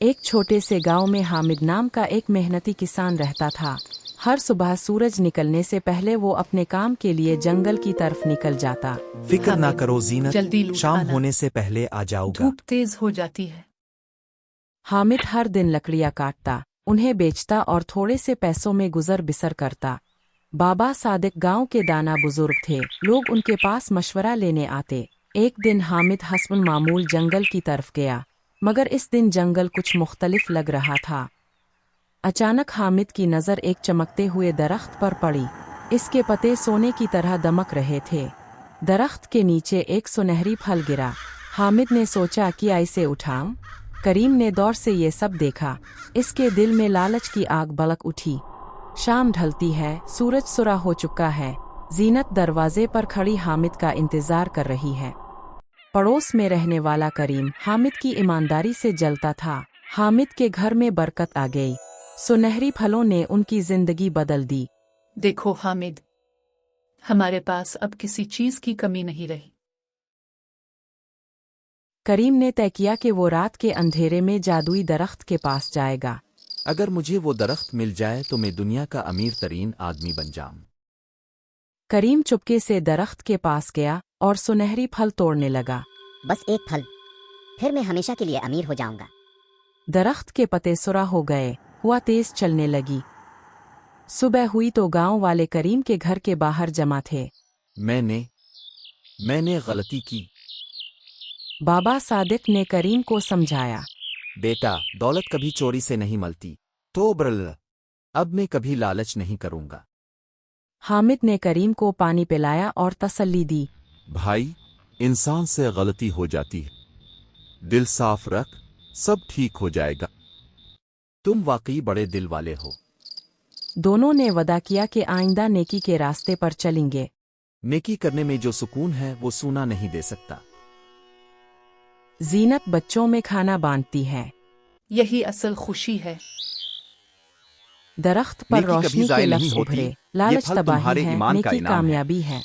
एक छोटे से गांव में हामिद नाम का एक मेहनती किसान रहता था। हर सुबह सूरज निकलने से पहले वो अपने काम के लिए जंगल की तरफ निकल जाता। फिक्र ना करो जीनत, जल्दी लूट शाम आना। होने से पहले आ जाऊंगा। धूप तेज हो जाती है। हामिद हर दिन लकड़ियां काटता, उन्हें बेचता और थोड़े से पैसों में गुजर बिसर करता। बाबा सादिक गांव के दाना बुजुर्ग थे, लोग उनके पास मशवरा लेने आते। एक दिन हामिद हस्बुल मामूल जंगल की तरफ गया, मगर इस दिन जंगल कुछ मुख्तलिफ लग रहा था। अचानक हामिद की नज़र एक चमकते हुए दरख्त पर पड़ी। इसके पत्ते सोने की तरह दमक रहे थे। दरख्त के नीचे एक सुनहरी फल गिरा। हामिद ने सोचा कि इसे उठाऊं। करीम ने दौर से ये सब देखा। इसके दिल में लालच की आग भड़क उठी। शाम ढलती है, सूरज सुरा हो चुका है। जीनत दरवाजे पर खड़ी हामिद का इंतजार कर रही है। पड़ोस में रहने वाला करीम हामिद की ईमानदारी से जलता था। हामिद के घर में बरकत आ गई। सुनहरी फलों ने उनकी जिंदगी बदल दी। देखो हामिद, हमारे पास अब किसी चीज की कमी नहीं रही। करीम ने तय किया कि वो रात के अंधेरे में जादुई दरख्त के पास जाएगा। अगर मुझे वो दरख्त मिल जाए तो मैं दुनिया का अमीर तरीन आदमी बन जाऊं। करीम चुपके से दरख्त के पास गया और सुनहरी फल तोड़ने लगा। बस एक फल, फिर मैं हमेशा के लिए अमीर हो जाऊंगा। दरख्त के पत्ते सुरा हो गए, हवा तेज चलने लगी। सुबह हुई तो गांव वाले करीम के घर के बाहर जमा थे। मैंने गलती की। बाबा सादिक ने करीम को समझाया। बेटा, दौलत कभी चोरी से नहीं मिलती। तो ब्रल, अब मैं कभी लालच नहीं करूंगा। हामिद ने करीम को पानी पिलाया और तसल्ली दी। भाई, इंसान से गलती हो जाती है, दिल साफ रख, सब ठीक हो जाएगा। तुम वाकई बड़े दिल वाले हो। दोनों ने वदा किया कि आइंदा नेकी के रास्ते पर चलेंगे। नेकी करने में जो सुकून है वो सोना नहीं दे सकता। जीनत बच्चों में खाना बांटती है। यही असल खुशी है। दरख्त पर नेकी कभी रोशनी के ज़ाय नहीं लफ्ज़ होती। उभरे। ये लालच फल तबाही तुम्हारे है, ईमान का नेकी इनाम है। कामयाबी है।